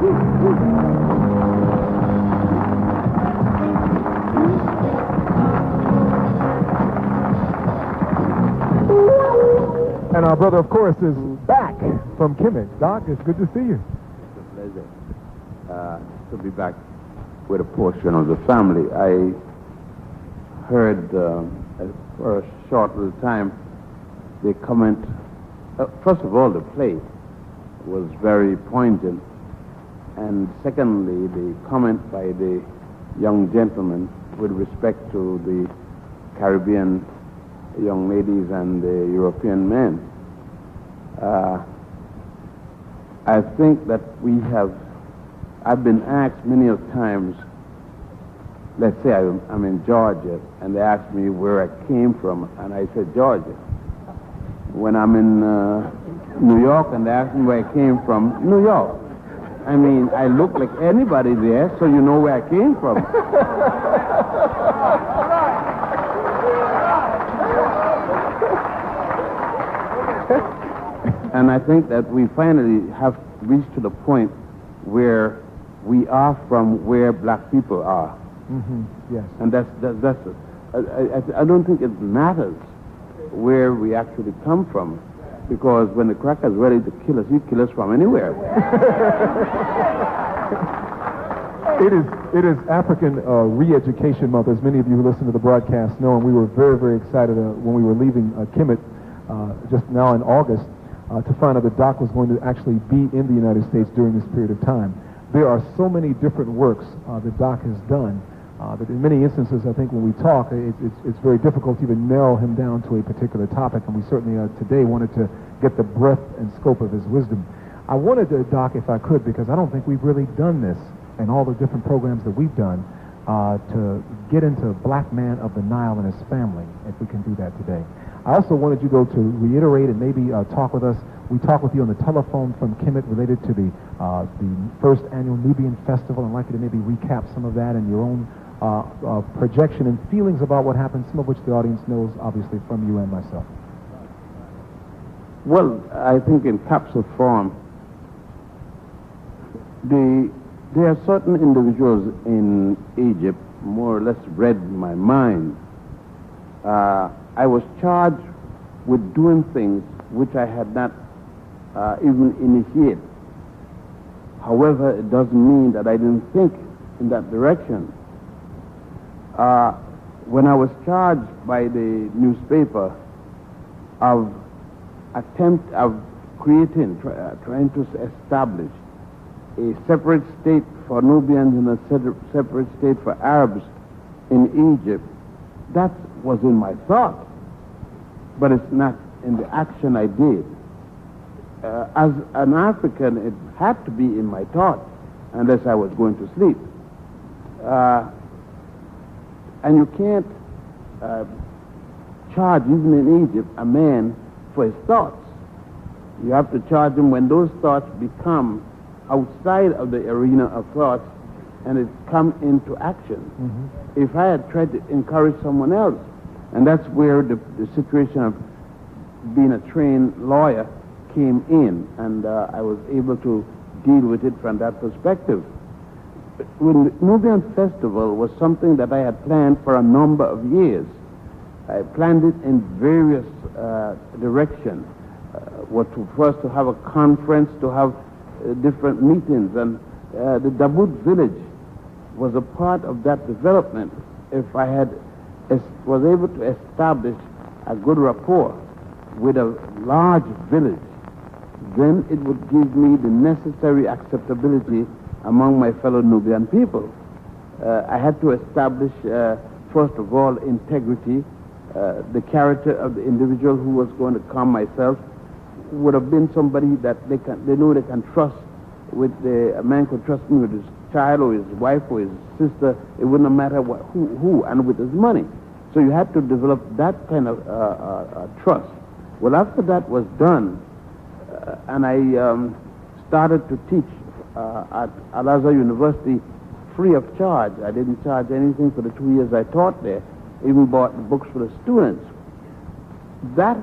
And our brother, of course, is back from Kemet. Doc, it's good to see you. It's a pleasure to be back with a portion of the family. I heard for a short little time the comment. First of all, the play was very poignant. And secondly, the comment by the young gentleman with respect to the Caribbean young ladies and the European men. I think that I've been asked many of times, let's say I'm in Georgia, and they ask me where I came from, and I said Georgia. When I'm in New York, and they ask me where I came from, New York. I mean, I look like anybody there, so you know where I came from. And I think that we finally have reached to the point where we are from where black people are. Mm-hmm. Yes. And that's it. I don't think it matters where we actually come from, because when the cracker's ready to kill us, he kill us from anywhere. It is African Re-Education Month, as many of you who listen to the broadcast know, and we were very, very excited when we were leaving Kemet just now in August to find out that Doc was going to actually be in the United States during this period of time. There are so many different works that Doc has done that in many instances, I think when we talk, it's very difficult to even narrow him down to a particular topic, and we certainly today wanted to get the breadth and scope of his wisdom. I wanted to, Doc, if I could, because I don't think we've really done this in all the different programs that we've done, to get into Blackman of the Nile and his family, if we can do that today. I also wanted you, though, to reiterate and maybe talk with us. We talked with you on the telephone from Kemet related to the first annual Nubian Festival. I'd like you to maybe recap some of that and your own projection and feelings about what happened, some of which the audience knows, obviously, from you and myself. Well, I think in capsule form, there are certain individuals in Egypt, more or less read my mind. I was charged with doing things which I had not even initiated. However, it doesn't mean that I didn't think in that direction. When I was charged by the newspaper of trying to establish a separate state for Nubians and a separate state for Arabs in Egypt, that was in my thought, but it's not in the action I did. As an African, it had to be in my thought, unless I was going to sleep. And you can't charge, even in Egypt, a man for his thoughts. You have to charge him when those thoughts become outside of the arena of thoughts and it come into action. Mm-hmm. If I had tried to encourage someone else, and that's where the situation of being a trained lawyer came in, and I was able to deal with it from that perspective. When the Nubian Festival was something that I had planned for a number of years. I planned it in various directions. First to have a conference, to have different meetings, and the Daboud village was a part of that development. If I was able to establish a good rapport with a large village, then it would give me the necessary acceptability among my fellow Nubian people. I had to establish, first of all, integrity. The character of the individual who was going to come, myself, would have been somebody that they know they can trust. A man could trust me with his child or his wife or his sister. It wouldn't matter who, and with his money. So you had to develop that kind of trust. Well, after that was done, and I started to teach at Al-Azhar University free of charge. I didn't charge anything for the 2 years I taught there. Even bought books for the students. That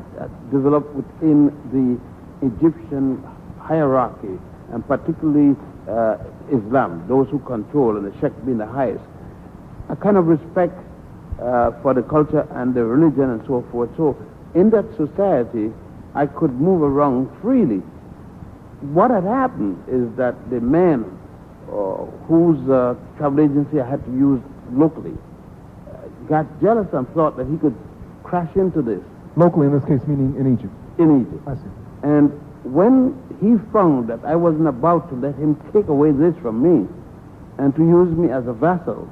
developed within the Egyptian hierarchy, and particularly Islam, those who control, and the sheikh being the highest, a kind of respect for the culture and the religion and so forth. So in that society, I could move around freely. What had happened is that the man whose travel agency I had to use locally got jealous and thought that he could crash into this. Locally, in this case, meaning in Egypt. In Egypt. I see. And when he found that I wasn't about to let him take away this from me and to use me as a vassal,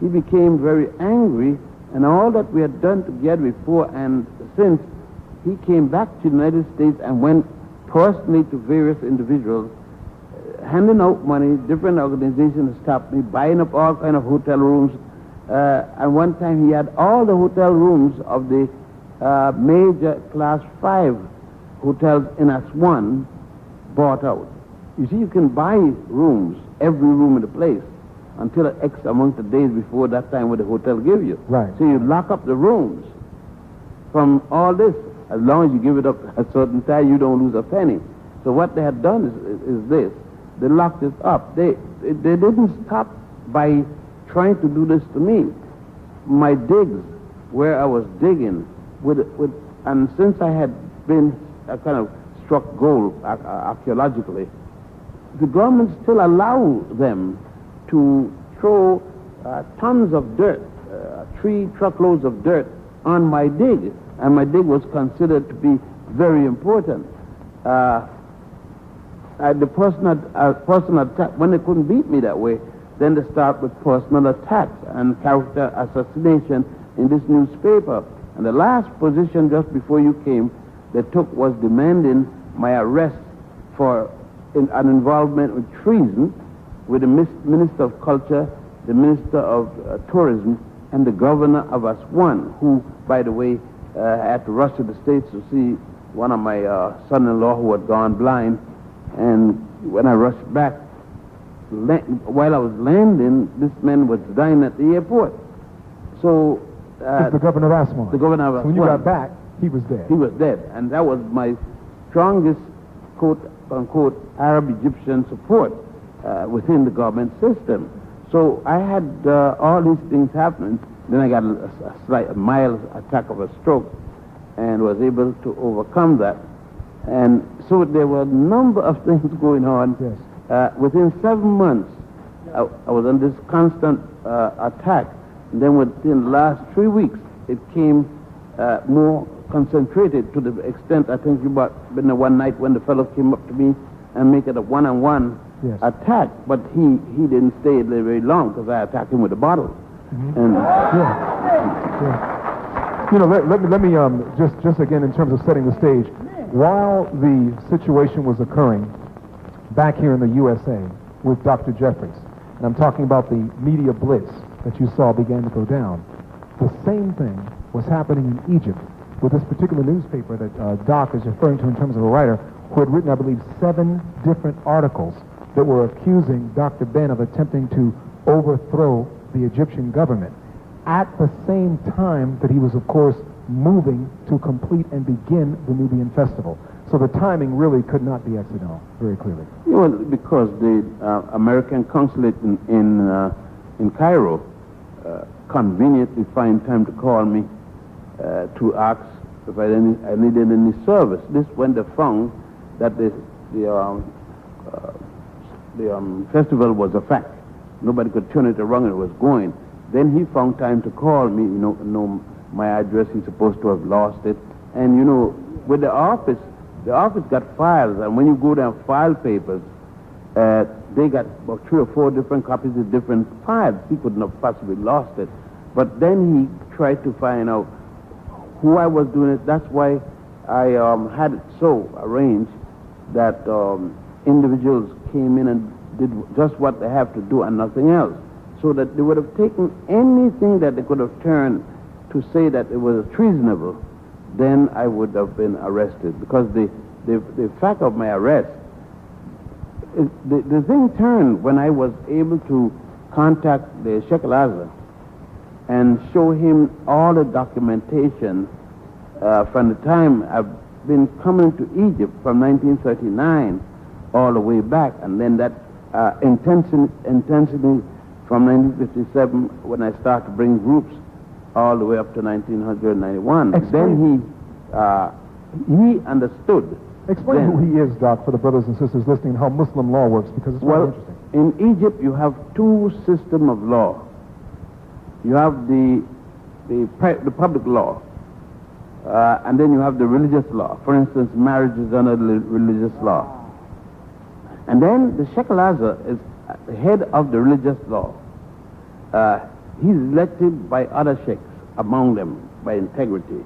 he became very angry, and all that we had done together before and since, he came back to the United States and went personally to various individuals, handing out money. Different organizations stopped me, buying up all kind of hotel rooms. And one time he had all the hotel rooms of the major class 5 hotels in Aswan bought out. You see, you can buy rooms, every room in the place, until X amount of days before that time what the hotel give you. Right. So you lock up the rooms from all this. As long as you give it up at a certain time, you don't lose a penny. So what they had done is this. They locked it up. They didn't stop by trying to do this to me. My digs, where I was digging, and since I had been a kind of struck gold archaeologically, the government still allow them to throw tons of dirt, 3 truckloads of dirt on my dig, and my dig was considered to be very important. The personal attack, when they couldn't beat me that way, then they start with personal attacks and character assassination in this newspaper. And the last position just before you came they took was demanding my arrest for an involvement with treason with the Minister of Culture, the Minister of Tourism, and the Governor of Aswan, who, by the way, had to rush to the States to see one of my son-in-law who had gone blind. And when I rushed back, while I was landing, this man was dying at the airport. So... the Governor of Aswan. The Governor of Aswan. So when you got back, he was dead. He was dead. And that was my strongest, quote-unquote, Arab-Egyptian support within the government system. So I had all these things happening. Then I got a mild attack of a stroke and was able to overcome that. And so there were a number of things going on. Yes. Within 7 months, I was on this constant attack. And then within the last 3 weeks, it came more concentrated to the extent, I think you been there one night when the fellow came up to me and make it a one-on-one attack. But he didn't stay there very long because I attacked him with a bottle. Mm-hmm. And You know, let me just again in terms of setting the stage. While the situation was occurring back here in the USA with Dr. Jeffries, and I'm talking about the media blitz that you saw began to go down, the same thing was happening in Egypt with this particular newspaper that Doc is referring to in terms of a writer who had written, I believe, 7 different articles that were accusing Dr. Ben of attempting to overthrow the Egyptian government at the same time that he was, of course, moving to complete and begin the Nubian festival. So the timing really could not be accidental, very clearly. Well, because the American consulate in Cairo conveniently find time to call me to ask if I needed any service. This when they found that the festival was a fact. Nobody could turn it around and it was going. Then he found time to call me, know my address. He's supposed to have lost it. And, with the office got files. And when you go down file papers, they got about 3 or 4 different copies of different files. He couldn't have possibly lost it. But then he tried to find out who I was doing it. That's why I had it so arranged that individuals came in and did just what they have to do and nothing else. So that they would have taken anything that they could have turned to say that it was treasonable, then I would have been arrested. Because the fact of my arrest, the thing turned when I was able to contact the Sheikh Al-Azhar and show him all the documentation from the time I've been coming to Egypt from 1939 all the way back, and then that intensity from 1957 when I started to bring groups all the way up to 1991. Then he understood. Explain then, who he is, Doc, for the brothers and sisters listening, how Muslim law works, because it's very interesting. In Egypt, you have two systems of law. You have the public law, and then you have the religious law. For instance, marriage is under the religious law. And then the Sheikh Al-Azhar is the head of the religious law. He's elected by other sheikhs, among them, by integrity.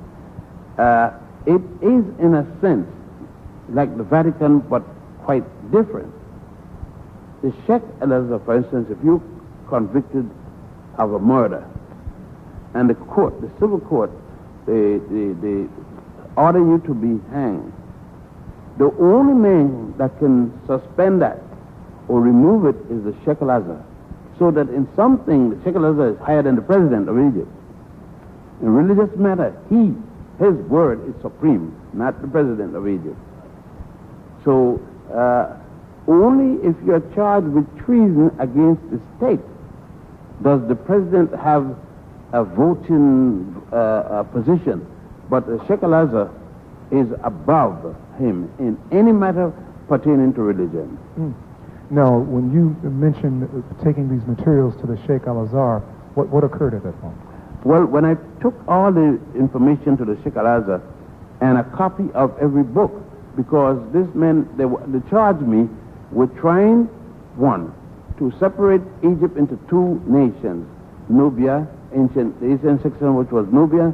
It is, in a sense, like the Vatican, but quite different. The Sheikh Al-Azhar, for instance, if you're convicted of a murder, and the court, the civil court, they order you to be hanged, the only man that can suspend that or remove it is the Sheikh Al-Azhar. So that in something, the Sheikh Al-Azhar is higher than the president of Egypt. In religious matter, his word is supreme, not the president of Egypt. So only if you're charged with treason against the state does the president have a voting position. But the Sheikh Al-Azhar is above him in any matter pertaining to religion. Now, when you mentioned taking these materials to the Sheikh Al-Azhar, what occurred at that point? Well, when I took all the information to the Sheikh Al-Azhar and a copy of every book, because this men, they charged me with trying, one, to separate Egypt into two nations, Nubia, the ancient section which was Nubia,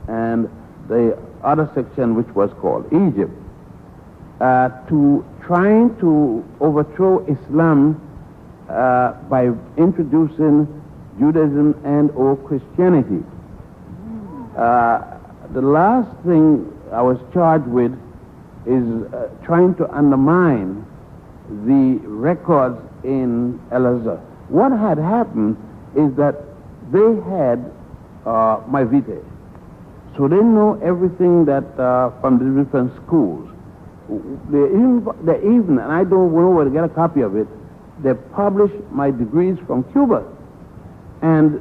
and the other section which was called Egypt, to trying to overthrow Islam by introducing Judaism and or Christianity. The last thing I was charged with is trying to undermine the records in Al-Azhar. What had happened is that they had my vitae. So they know everything that from the different schools. They even, and I don't know where to get a copy of it, they published my degrees from Cuba. And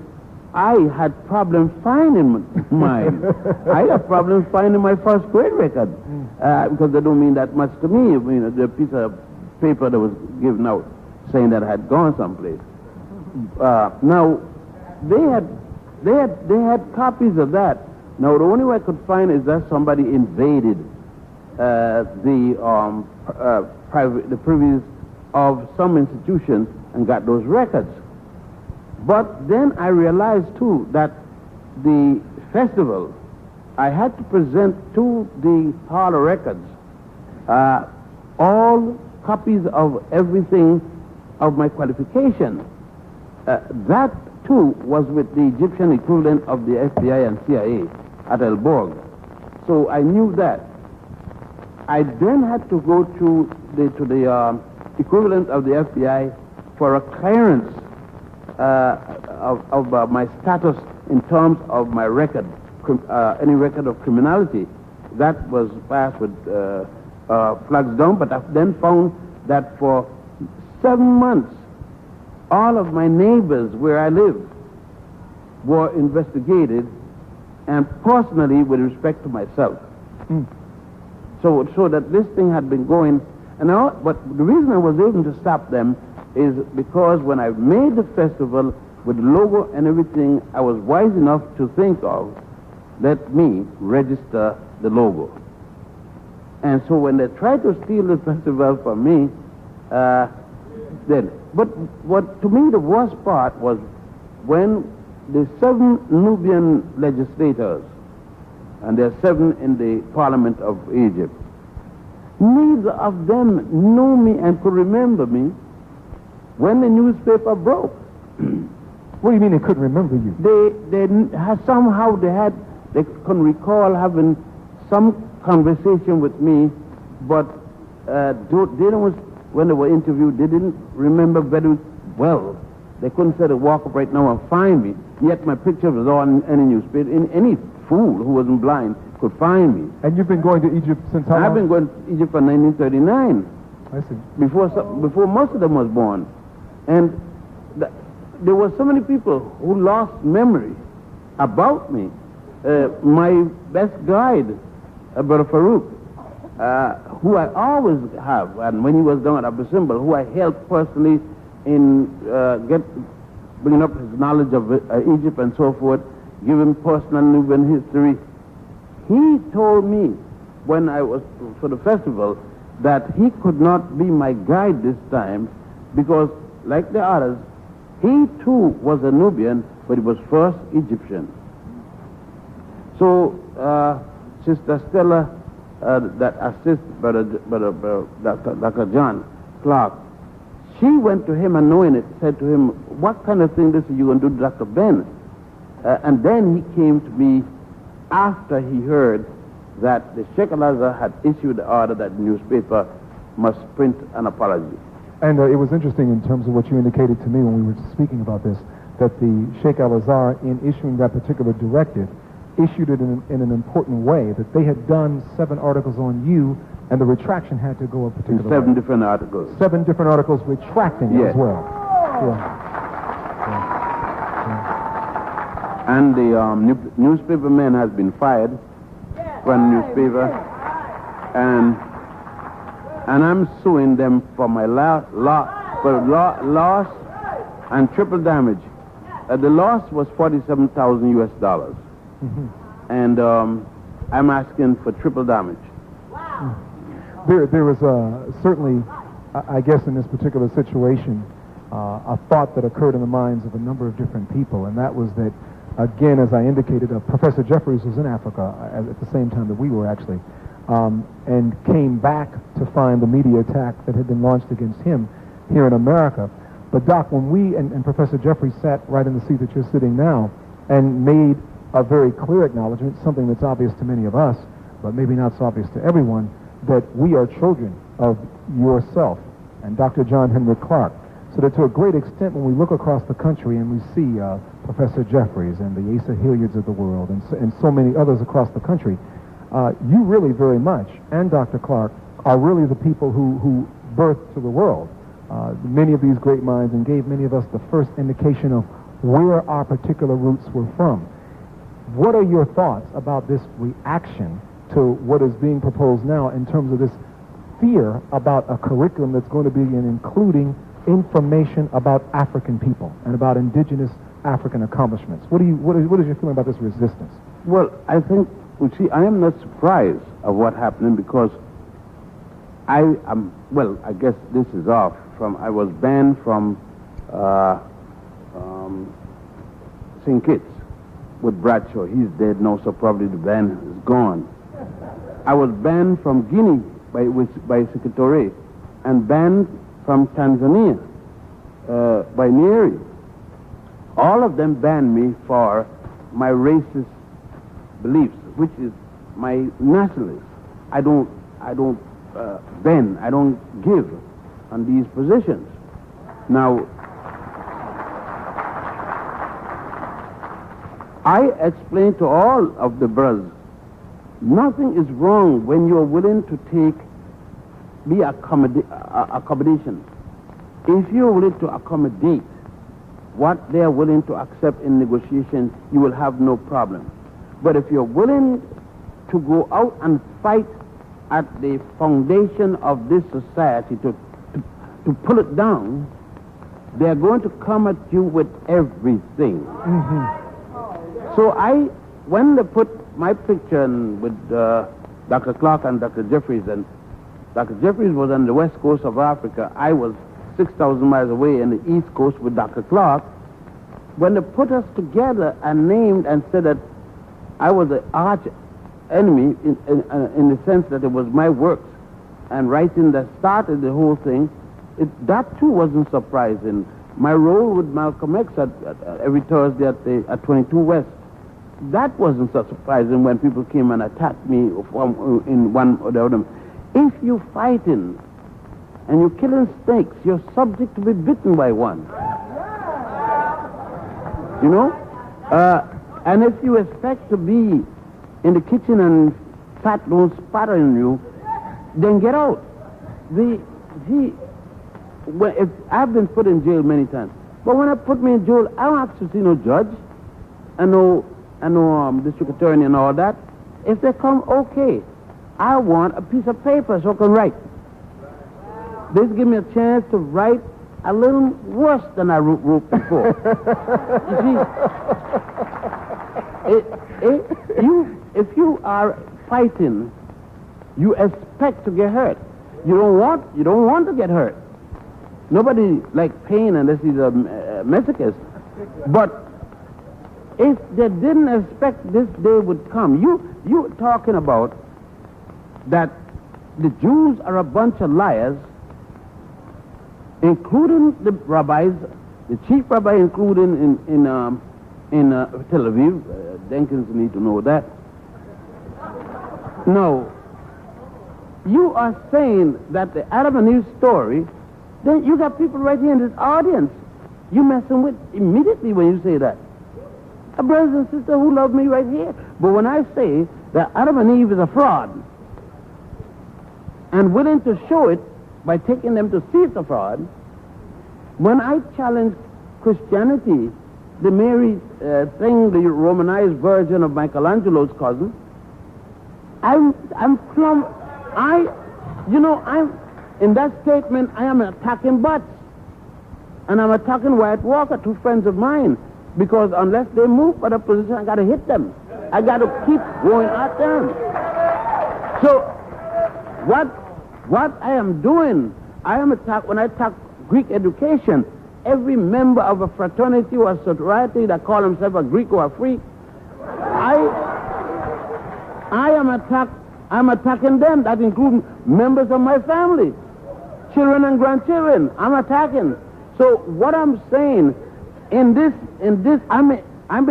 I had problems finding mine. I had problems finding my first grade record because they don't mean that much to me. You know, the piece of paper that was given out saying that I had gone someplace. Now, they had copies of that. Now, the only way I could find is that somebody invaded the privies of some institution and got those records. But then I realized, too, that the festival, I had to present to the Hall of Records all copies of everything of my qualification. That, too, was with the Egyptian equivalent of the FBI and CIA at El Borg. So I knew that. I then had to go to the equivalent of the FBI for a clearance of my status in terms of my record, any record of criminality. That was passed with flags down, but I then found that for 7 months, all of my neighbors where I lived were investigated, and personally with respect to myself. So that this thing had been going, but the reason I was able to stop them is because when I made the festival with the logo and everything, I was wise enough to think of, let me register the logo. And so when they tried to steal the festival from me, but what to me the worst part was when the 7 Nubian legislators, and there are 7 in the Parliament of Egypt, neither of them knew me and could remember me when the newspaper broke. What do you mean they couldn't remember you? They had, somehow they can recall having some conversation with me, but when they were interviewed, they didn't remember very well. They couldn't say to walk up right now and find me, yet my picture was on any newspaper. Any fool who wasn't blind could find me. And you've been going to Egypt since how long? I've been going to Egypt from 1939. I see. Before most of them was born. And there were so many people who lost memory about me. My best guide, Brother Farouk, who I always have, and when he was down at Abu Simbel, who I helped personally in bringing up his knowledge of Egypt and so forth, give him personal Nubian history. He told me when I was for the festival that he could not be my guide this time because, like the others, he too was a Nubian, but he was first Egyptian. So Sister Stella, that assists Dr. John Clark, she went to him and knowing it, said to him, what kind of thing this are you going to do to Dr. Ben? And then he came to me after he heard that the Sheikh Al-Azhar had issued the order that the newspaper must print an apology. And it was interesting in terms of what you indicated to me when we were speaking about this, that the Sheikh Al-Azhar, in issuing that particular directive, issued it in an important way, that they had done 7 articles on you, and the retraction had to go a particular way. 7 different articles. 7 different articles retracting it as well. And the newspaper man has been fired from the newspaper, and I'm suing them for my loss and triple damage. The loss was $47,000 US. And I'm asking for triple damage. There was certainly, I guess, in this particular situation, a thought that occurred in the minds of a number of different people, and that was that, again, as I indicated, Professor Jeffries was in Africa at the same time that we were actually, and came back to find the media attack that had been launched against him here in America. But Doc, when we and Professor Jeffries sat right in the seat that you're sitting now and made a very clear acknowledgement, something that's obvious to many of us, but maybe not so obvious to everyone, that we are children of yourself and Dr. John Henry Clark. So that to a great extent, when we look across the country and we see Professor Jeffries and the Asa Hilliards of the world and so many others across the country, you really very much, and Dr. Clark, are really the people who birthed to the world many of these great minds and gave many of us the first indication of where our particular roots were from. What are your thoughts about this reaction to what is being proposed now in terms of this fear about a curriculum that's going to be including information about African people and about indigenous African accomplishments? What is your feeling about this resistance? Well, I think, I am not surprised of what happened because I guess this is off from, I was banned from St. Kitts with Bradshaw. He's dead now, so probably the ban is gone. I was banned from Guinea by Secretary and banned from Tanzania by Nyeri. All of them banned me for my racist beliefs, which is my nationalism. I don't bend, I don't give on these positions. Now, I explained to all of the brothers, nothing is wrong when you're willing to be accommodation. If you're willing to accommodate what they're willing to accept in negotiations, you will have no problem. But if you're willing to go out and fight at the foundation of this society to pull it down, they're going to come at you with everything. So when they put my picture with Dr. Clark and Dr. Jeffries, and Dr. Jeffries was on the west coast of Africa, I was 6,000 miles away in the east coast with Dr. Clark. When they put us together and named and said that I was an arch enemy in the sense that it was my works and writing that started the whole thing, that too wasn't surprising. My role with Malcolm X every Thursday at 22 West, that wasn't so surprising when people came and attacked me in one or the other. If you're fighting and you're killing snakes, you're subject to be bitten by one. You know? And if you expect to be in the kitchen and fat don't spatter on you, then get out. see, if I've been put in jail many times, but when I put me in jail, I don't have to see no judge, and no district attorney and all that. If they come, okay, I want a piece of paper so I can write. This give me a chance to write a little worse than I wrote before. You see, if you are fighting, you expect to get hurt. You don't want to get hurt. Nobody likes pain unless he's a masochist. But if they didn't expect this day would come, you're talking about that the Jews are a bunch of liars, including the rabbis, the chief rabbi, including in Tel Aviv. Jenkins need to know that. No, you are saying that the Adam and Eve story, then you got people right here in this audience you messing with immediately when you say that. A brothers and sisters who love me right here. But when I say that Adam and Eve is a fraud, and willing to show it by taking them to see it's a fraud, when I challenge Christianity, the Mary thing, the Romanized version of Michelangelo's cousin, I'm in that statement, I am attacking butts. And I'm attacking White Walker, two friends of mine, because unless they move for the position, I got to hit them. I got to keep going at them. So, what I am doing, when I attack Greek education, every member of a fraternity or a sorority that call himself a Greek or a freak, I'm attacking them. That includes members of my family, children and grandchildren. I'm attacking. So what I'm saying, in this, I may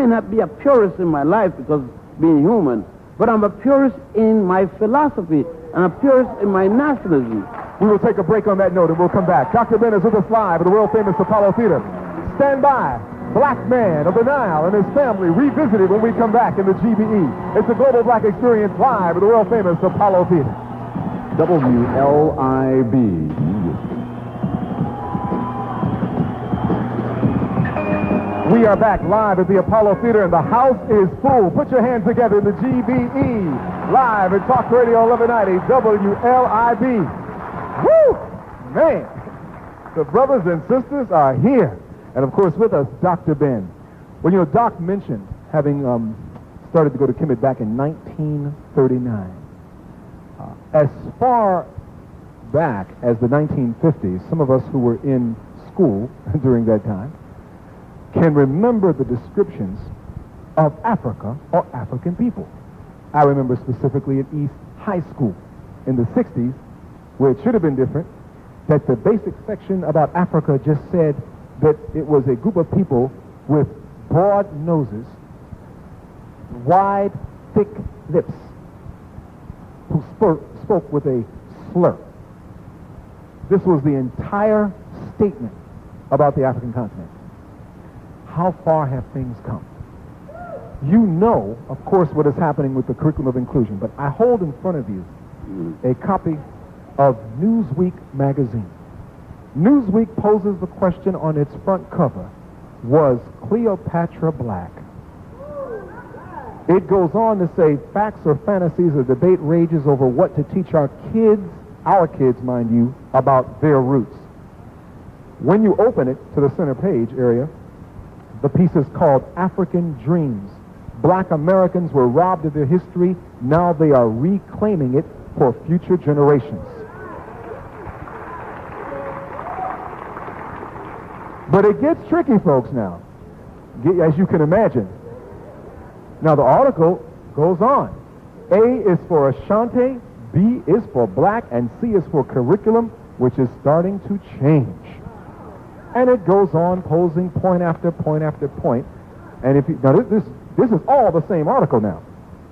not be a purist in my life because being human, but I'm a purist in my philosophy and a purist in my nationalism. We will take a break on that note and we'll come back. Dr. Ben is with us live at the world-famous Apollo Theater. Stand by. Blackman of the Nile and his family revisited when we come back in the GBE. It's a Global Black Experience live at the world-famous Apollo Theater. WLIB. We are back live at the Apollo Theater and the house is full. Put your hands together in the GBE. Live at Talk Radio 1190 WLIB. Woo! Man, the brothers and sisters are here. And of course with us, Dr. Ben. Well, you know, Doc mentioned having started to go to Kemet back in 1939. As far back as the 1950s, some of us who were in school during that time can remember the descriptions of Africa or African people. I remember specifically at East High School in the 60s, where it should have been different, that the basic section about Africa just said that it was a group of people with broad noses, wide, thick lips, who spoke with a slur. This was the entire statement about the African continent. How far have things come? You know, of course, what is happening with the curriculum of inclusion, but I hold in front of you a copy of Newsweek magazine. Newsweek poses the question on its front cover, was Cleopatra black? It goes on to say, facts or fantasies, a debate rages over what to teach our kids, mind you, about their roots. When you open it to the center page area, the piece is called African Dreams. Black Americans were robbed of their history. Now they are reclaiming it for future generations. But it gets tricky, folks, now, as you can imagine. Now, the article goes on. A is for Ashanti, B is for black, and C is for curriculum, which is starting to change. And it goes on posing point after point after point. And if you, now this is all the same article now,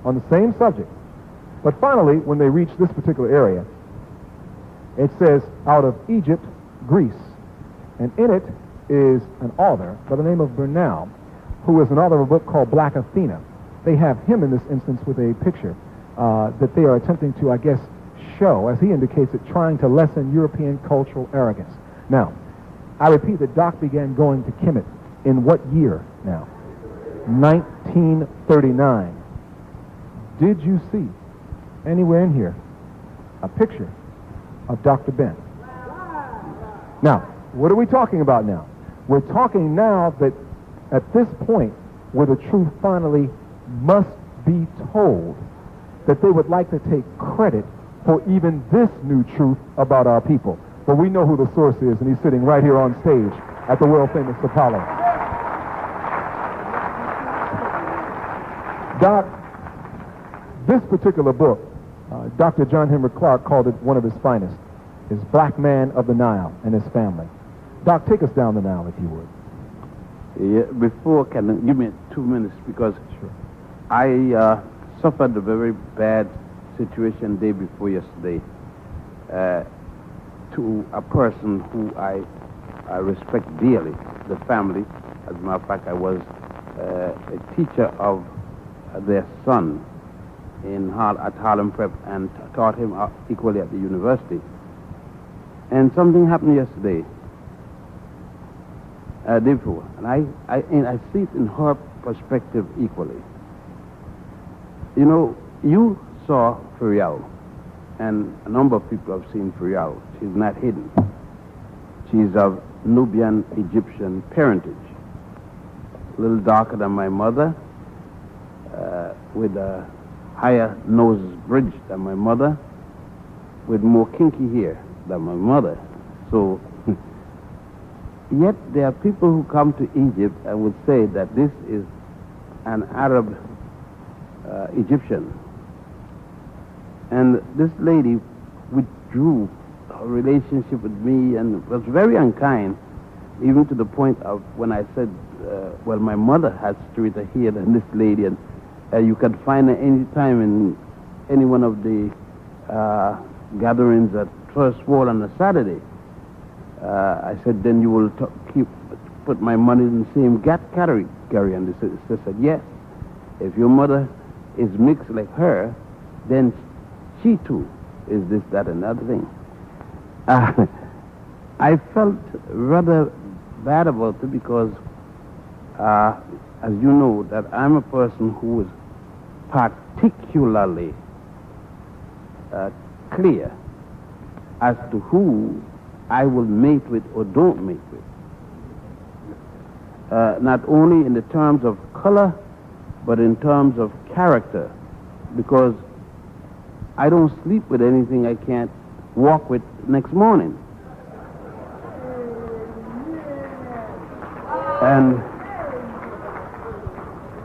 on the same subject. But finally, when they reach this particular area, it says, out of Egypt, Greece. And in it is an author by the name of Bernal, who is an author of a book called Black Athena. They have him in this instance with a picture that they are attempting to, I guess, show, as he indicates it, trying to lessen European cultural arrogance. Now, I repeat that Doc began going to Kemet in what year now? 1939. Did you see anywhere in here a picture of Dr. Ben? Now, what are we talking about now? We're talking now that at this point where the truth finally must be told, that they would like to take credit for even this new truth about our people. But we know who the source is, and he's sitting right here on stage at the world-famous Apollo. Doc, this particular book, Dr. John Henry Clark called it one of his finest, is Blackman of the Nile and his family. Doc, take us down the Nile, if you would. Yeah, before, can you give me 2 minutes? Because sure. I suffered a very bad situation day before yesterday to a person who I respect dearly, the family. As a matter of fact, I was a teacher of their son at Harlem Prep and taught him equally at the university. And something happened yesterday, day before, and I see it in her perspective equally. You know, you saw Ferial, and a number of people have seen Ferial. She's not hidden. She's of Nubian Egyptian parentage, a little darker than my mother, with a higher nose bridge than my mother, with more kinky hair than my mother. So, yet there are people who come to Egypt and would say that this is an Arab Egyptian. And this lady withdrew her relationship with me and was very unkind, even to the point of when I said, well, my mother has straighter hair than this lady, and you can find her any time in any one of the gatherings at First Wall on a Saturday. I said, then you will put my money in the same category. And the sister said, yes. If your mother is mixed like her, then she too is this, that, and that thing. I felt rather bad about it because, as you know, that I'm a person who is particularly clear as to who I will mate with or don't mate with. Not only in the terms of color, but in terms of character, because I don't sleep with anything I can't walk with next morning.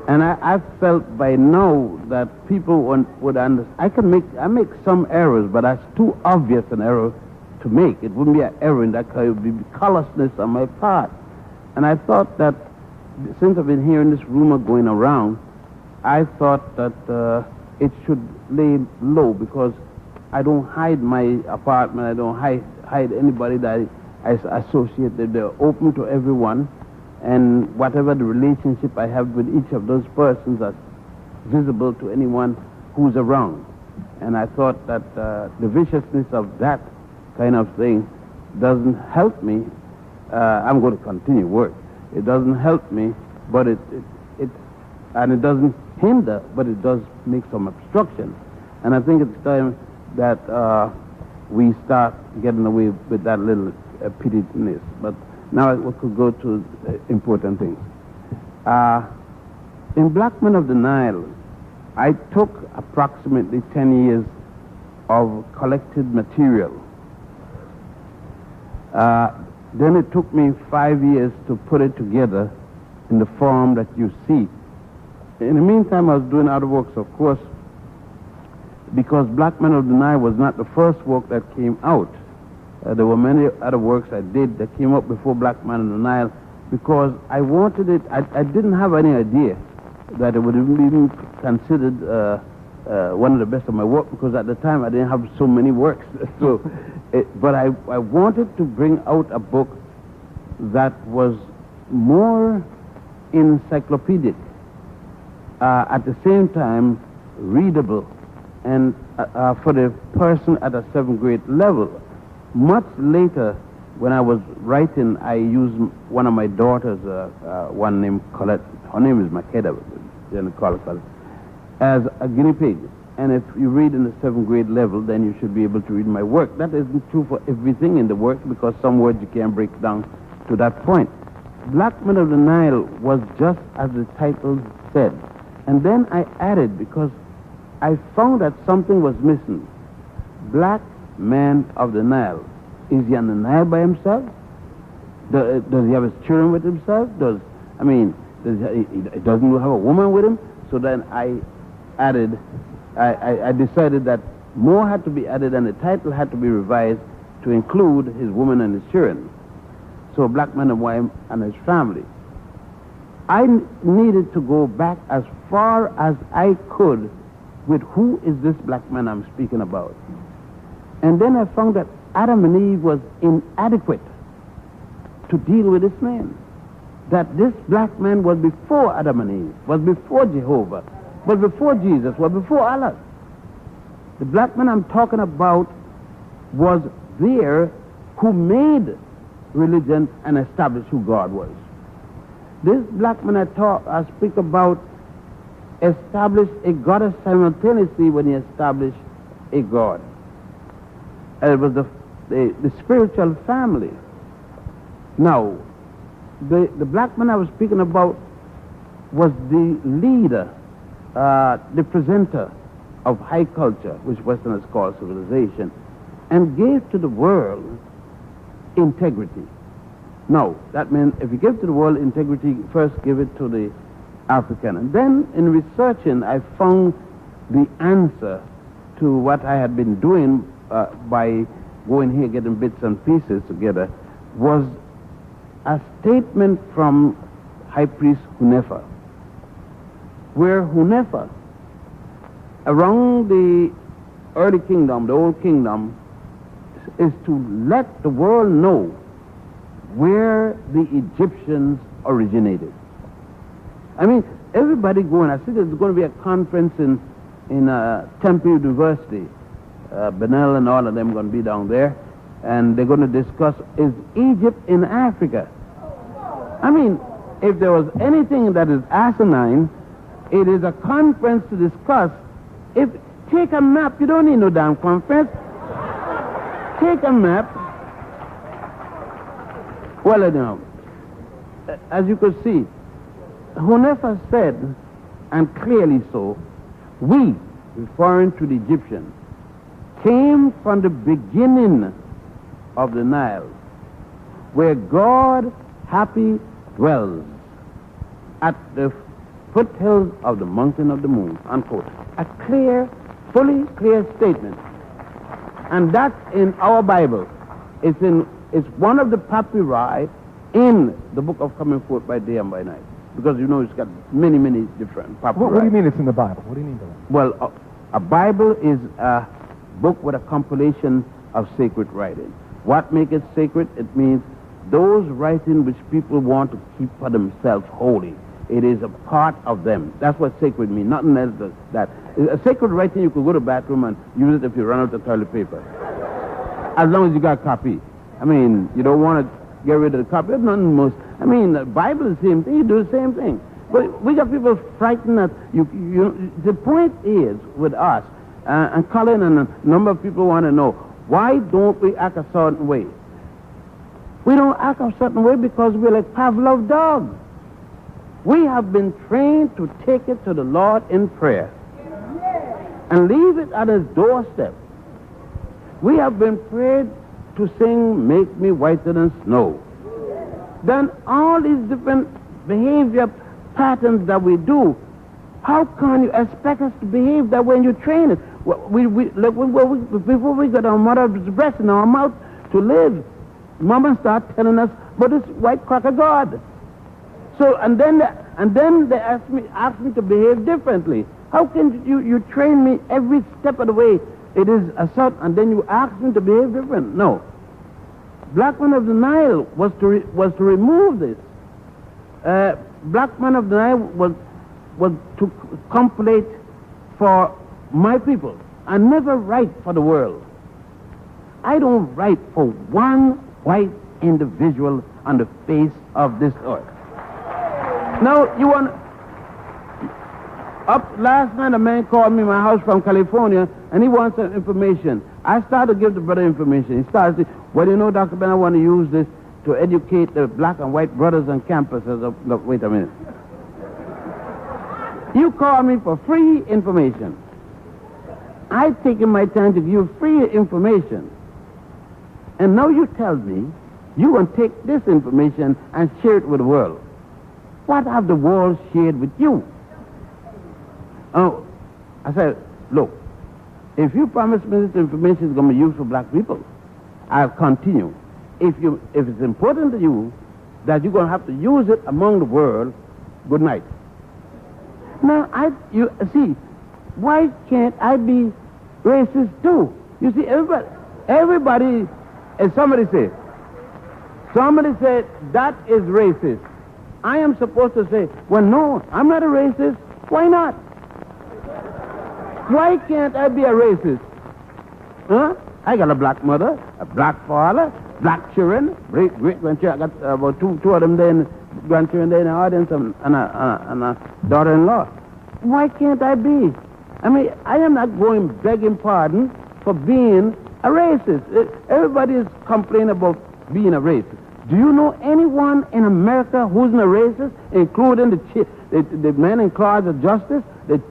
And I felt by now that people would understand. I make some errors, but that's too obvious an error to make. It wouldn't be an error in that case. It would be callousness on my part. And I thought that since I've been hearing this rumor going around, I thought that it should lay low, because I don't hide my apartment. I don't hide anybody that I associate with. They're open to everyone. And whatever the relationship I have with each of those persons is visible to anyone who's around. And I thought that the viciousness of that kind of thing doesn't help me. I'm going to continue work. It doesn't help me, but it doesn't hinder, but it does make some obstruction. And I think it's time that we start getting away with that little pettiness. But now we could go to important things. In Blackman of the Nile, I took approximately 10 years of collected material. Then it took me 5 years to put it together in the form that you see. In the meantime, I was doing other works, of course, because Blackman of the Nile was not the first work that came out. There were many other works I did that came up before Blackman of the Nile, because I wanted it. I didn't have any idea that it would even be considered one of the best of my work, because at the time I didn't have so many works. But I wanted to bring out a book that was more encyclopedic, at the same time readable, and for the person at a 7th grade level. Much later, when I was writing, I used one of my daughters, one named Colette. Her name is Makeda, then call her Colette, as a guinea pig. And if you read in the 7th grade level, then you should be able to read my work. That isn't true for everything in the work, because some words you can't break down to that point. Blackman of the Nile was just as the title said. And then I added, because I found that something was missing. Black man of the Nile. Is he on the Nile by himself? Does he have his children with himself? He doesn't have a woman with him? So then I added, I decided that more had to be added and the title had to be revised to include his woman and his children. So black man and wife and his family. I needed to go back as far as I could with who is this black man I'm speaking about. And then I found that Adam and Eve was inadequate to deal with this man. That this black man was before Adam and Eve, was before Jehovah, was before Jesus, was before Allah. The black man I'm talking about was there who made religion and established who God was. This black man I speak about established a goddess simultaneously when he established a God. And it was the spiritual family. Now, the black man I was speaking about was the leader, the presenter of high culture, which Westerners call civilization, and gave to the world integrity. Now, that means if you give to the world integrity, first give it to the African. And then in researching, I found the answer to what I had been doing by going here, getting bits and pieces together, was a statement from High Priest Hunefa, where Hunefa, around the early kingdom, the old kingdom, is to let the world know where the Egyptians originated. I mean, everybody going, I think there's going to be a conference in Temple University. Benel and all of them going to be down there, and they're going to discuss, is Egypt in Africa? I mean, if there was anything that is asinine, it is a conference to discuss. Take a map, you don't need no damn conference. Take a map. Well, now, as you could see, Hunefa said, and clearly so, we, referring to the Egyptians, came from the beginning of the Nile, where God happy dwells, at the foothills of the mountain of the moon, unquote. A clear, fully clear statement. And that's in our Bible. It's one of the papyri in the book of Coming Forth by Day and by Night. Because you know it's got many, many different papyri. What do you mean it's in the Bible? What do you mean by that? Well, a Bible is a book with a compilation of sacred writing. What makes it sacred? It means those writing which people want to keep for themselves holy. It is a part of them. That's what sacred means, nothing else than that. A sacred writing, you could go to the bathroom and use it if you run out of toilet paper. As long as you got a copy. I mean, you don't want to get rid of the copy. There's nothing most. I mean, the Bible is the same thing. You do the same thing. But we got people frightened that the point is with us, and Colin and a number of people want to know, why don't we act a certain way? We don't act a certain way because we're like Pavlov dogs. We have been trained to take it to the Lord in prayer and leave it at his doorstep. We have been prayed to sing, "Make me whiter than snow." Then all these different behavior patterns that we do, how can you expect us to behave that way when you train it? Before we got our mother's breast in our mouth to live, Mama start telling us about this white cracker God. So and then they ask me to behave differently. How can you train me every step of the way? It is a certain, and then you ask me to behave different. No. Blackman of the Nile was to remove this. Blackman of the Nile was to compilate for my people, I never write for the world. I don't write for one white individual on the face of this earth. Now, you want... Up last night, a man called me in my house from California, and he wants some information. I started to give the brother information. He started to say, well, you know, Dr. Ben, I want to use this to educate the black and white brothers on campus. I said, look, wait a minute. You call me for free information. I've taken my time to give you free information. And now you tell me you want to take this information and share it with the world. What have the world shared with you? Oh, I said, look, if you promise me this information is going to be used for black people, I'll continue. If it's important to you that you're going to have to use it among the world, good night. Now, you see, why can't I be racist too? You see, everybody, as somebody said, that is racist. I am supposed to say, well, no, I'm not a racist. Why not? Why can't I be a racist? Huh? I got a black mother, a black father, black children, great-grandchildren. I got about two of them there, grandchildren there in the audience, and a daughter-in-law. Why can't I be? I mean, I am not going begging pardon for being a racist. Everybody is complaining about being a racist. Do you know anyone in America who's not a racist, including the man in charge of justice, the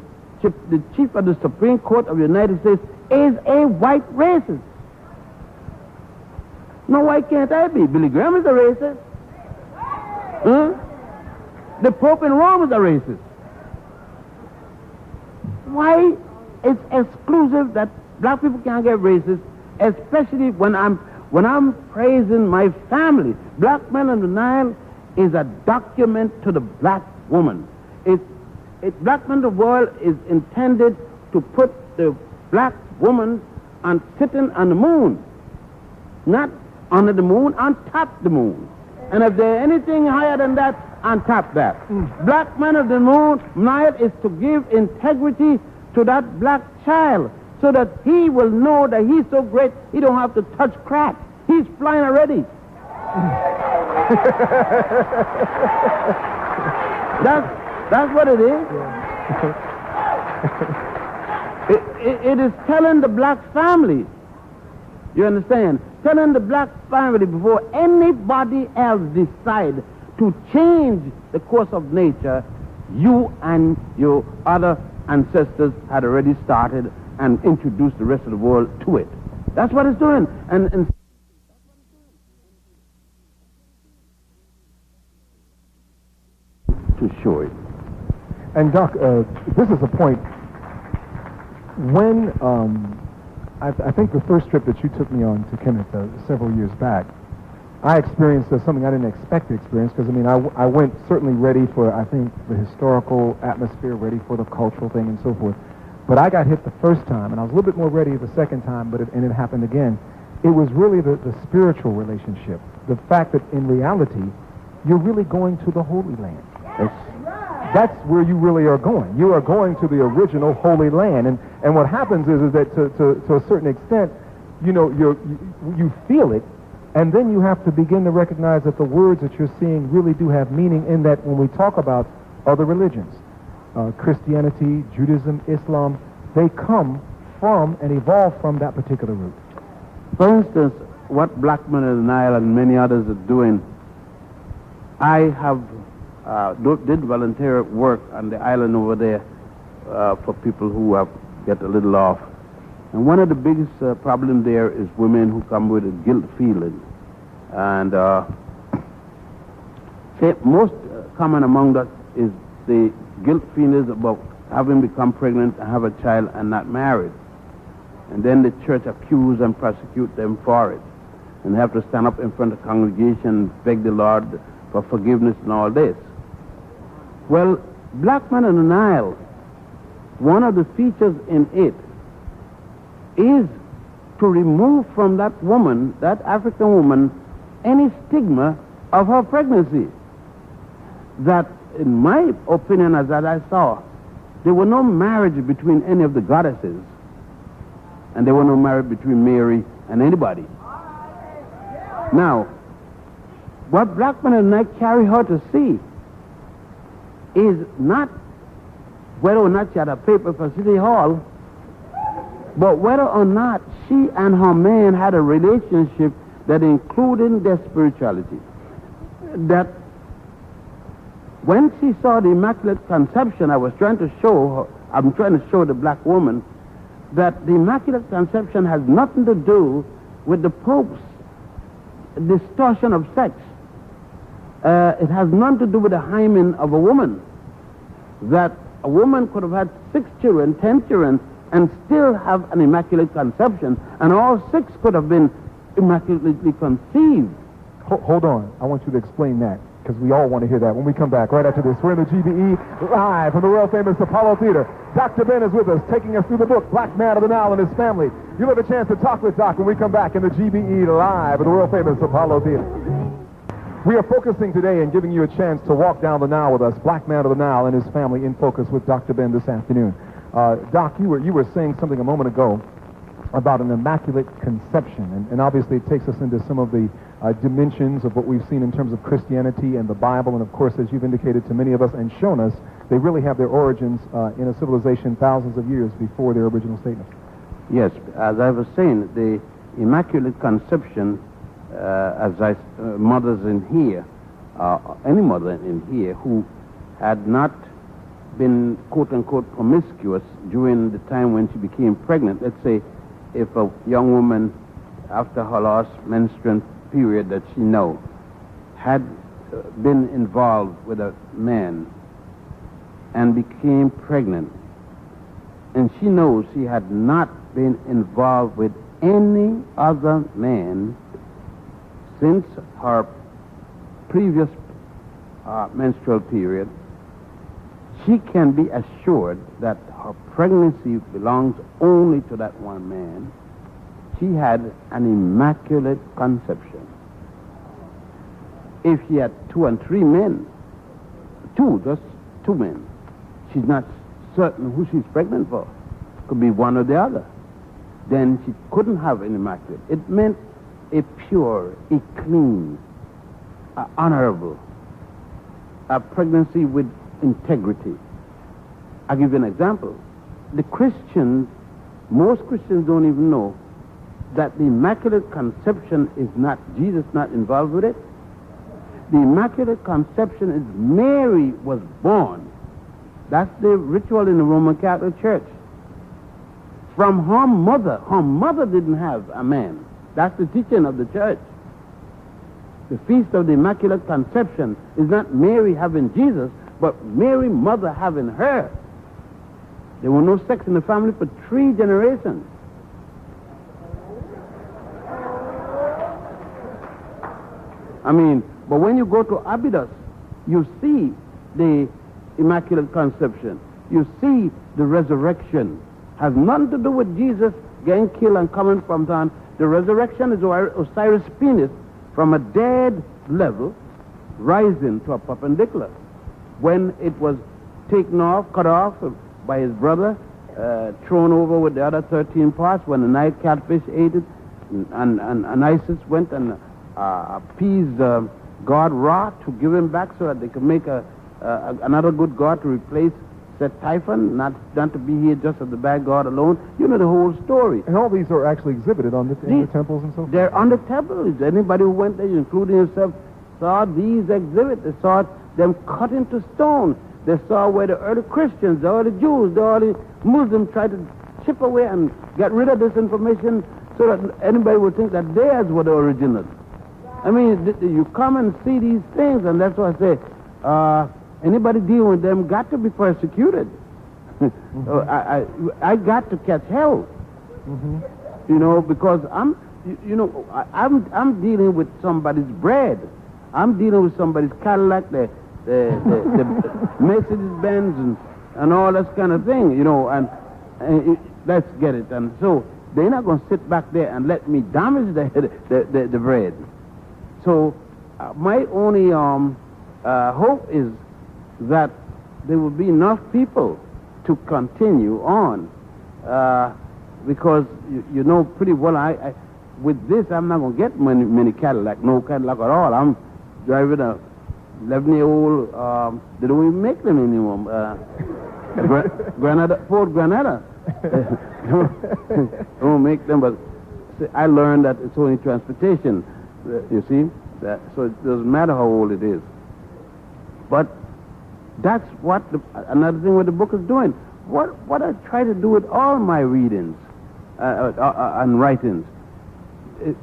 chief of the Supreme Court of the United States is a white racist? Now, why can't I be? Billy Graham is a racist. Huh? The Pope in Rome is a racist. Why it's exclusive that black people can't get racist, especially when I'm praising my family? Blackman on the Nile is a document to the black woman. Blackman the World is intended to put the black woman on sitting on the moon, not under the moon, on top the moon. And if there's anything higher than that, on top that. Blackman of the moon, Nile, is to give integrity to that black child so that he will know that he's so great he don't have to touch crack. He's flying already. That's what it is. It is telling the black family, you understand, telling the black family before anybody else decide to change the course of nature, you and your other ancestors had already started and introduced the rest of the world to it. That's what it's doing. And to show it. And Doc, this is a point. When I think the first trip that you took me on to Kemet several years back, I experienced something I didn't expect to experience, because I mean I went certainly ready for, I think, the historical atmosphere, ready for the cultural thing and so forth. But I got hit the first time, and I was a little bit more ready the second time, but it happened again. It was really the spiritual relationship, the fact that in reality you're really going to the Holy Land. That's where you really are going. You are going to the original Holy Land. And what happens is that to a certain extent, you know, you feel it, and then you have to begin to recognize that the words that you're seeing really do have meaning, in that when we talk about other religions, Christianity, Judaism, Islam, they come from and evolve from that particular root. For instance, what Blackman and Nile and many others are doing, I have did volunteer work on the island over there for people who have get a little off. And one of the biggest problems there is women who come with a guilt feeling. And most common among that is the guilt feelings about having become pregnant and have a child and not married. And then the church accuse and prosecute them for it. And they have to stand up in front of the congregation and beg the Lord for forgiveness and all this. Well, Blackman on the Nile, one of the features in it is to remove from that woman, that African woman, any stigma of her pregnancy. That, in my opinion, as that I saw, there were no marriage between any of the goddesses. and there were no marriage between Mary and anybody. Now, what Blackman and I carry her to see is not whether or not she had a paper for City Hall, but whether or not she and her man had a relationship that included their spirituality. That when she saw the Immaculate Conception, I'm trying to show the black woman that the Immaculate Conception has nothing to do with the Pope's distortion of sex. It has nothing to do with the hymen of a woman. That a woman could have had 6 children, 10 children, and still have an Immaculate Conception, and all 6 could have been immaculately conceived. Hold on. I want you to explain that, because we all want to hear that when we come back right after this. We're in the GBE live from the world-famous Apollo Theater. Dr. Ben is with us, taking us through the book, Blackman of the Nile and His Family. You'll have a chance to talk with Doc when we come back in the GBE live at the world-famous Apollo Theater. We are focusing today and giving you a chance to walk down the Nile with us, Blackman of the Nile and His Family in focus with Dr. Ben this afternoon. Doc, you were saying something a moment ago about an immaculate conception, and obviously it takes us into some of the dimensions of what we've seen in terms of Christianity and the Bible, and of course, as you've indicated to many of us and shown us, they really have their origins in a civilization thousands of years before their original statements. Yes, as I was saying, the Immaculate Conception, mothers in here, any mother in here who had not been quote-unquote promiscuous during the time when she became pregnant, let's say if a young woman after her last menstrual period that she know had been involved with a man and became pregnant, and she knows she had not been involved with any other man since her previous menstrual period, she can be assured that her pregnancy belongs only to that one man. She had an immaculate conception. If she had 2 and 3 men, just two men, she's not certain who she's pregnant for. Could be one or the other. Then she couldn't have an immaculate. It meant a pure, a clean, a honorable, a pregnancy with integrity. I'll give you an example. The Christians, most Christians don't even know that the Immaculate Conception is not, Jesus not involved with it. The Immaculate Conception is Mary was born. That's the ritual in the Roman Catholic Church. From her mother didn't have a man. That's the teaching of the church. The Feast of the Immaculate Conception is not Mary having Jesus, but Mary, mother, having her. There was no sex in the family for 3 generations. But when you go to Abydos, you see the Immaculate Conception. You see the resurrection. Has nothing to do with Jesus getting killed and coming from down. The resurrection is Osiris Penis from a dead level rising to a perpendicular. When it was taken off, cut off by his brother, thrown over with the other 13 parts, when the Nile catfish ate it, and Isis went and appeased God Ra to give him back so that they could make another good God to replace Set Typhon, not to be here just as the bad God alone. You know the whole story. And all these are actually exhibited in the temples and so forth? They're on the temples. Anybody who went there, including yourself, saw these exhibits. They saw them cut into stone. They saw where the early Christians, the early Jews, the early Muslims tried to chip away and get rid of this information so that anybody would think that theirs were the original. You come and see these things, and that's why I say, anybody dealing with them got to be persecuted. I got to catch hell. Because I'm dealing with somebody's bread. I'm dealing with somebody's Cadillac, the Mercedes Benz, and all this kind of thing. And let's get it. And so they're not going to sit back there and let me damage the bread. So my only hope is that there will be enough people to continue on because you know pretty well I with this I'm not going to get many Cadillac, no Cadillac at all. I'm driving a 11-year-old, they don't even make them anymore. Ford Granada. They don't make them, but I learned that it's only transportation, you see. So it doesn't matter how old it is. But that's what another thing what the book is doing. What I try to do with all my readings and writings is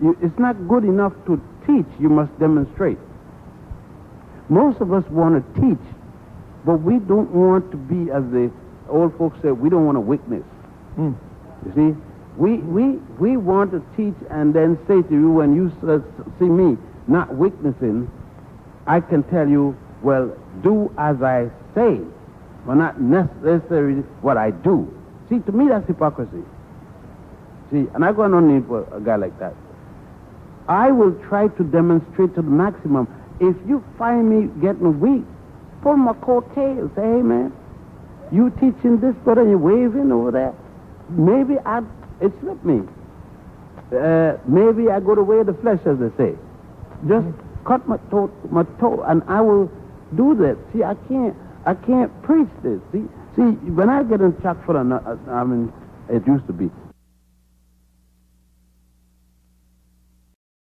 it's not good enough to teach, you must demonstrate. Most of us want to teach, but we don't want to be, as the old folks say, we don't want to witness. You see? We want to teach and then say to you, when you see me not witnessing, I can tell you, well, do as I say, but not necessarily what I do. See, to me, that's hypocrisy. See, and I got no need for a guy like that. I will try to demonstrate to the maximum. If you find me getting weak, pull my coattails. Say, hey, man, you teaching this, but you're waving over there. Maybe it slipped me. Maybe I go the way of the flesh, as they say. Just cut my toe, and I will do that. See, I can't preach this. See, when I get in shock for I mean, it used to be.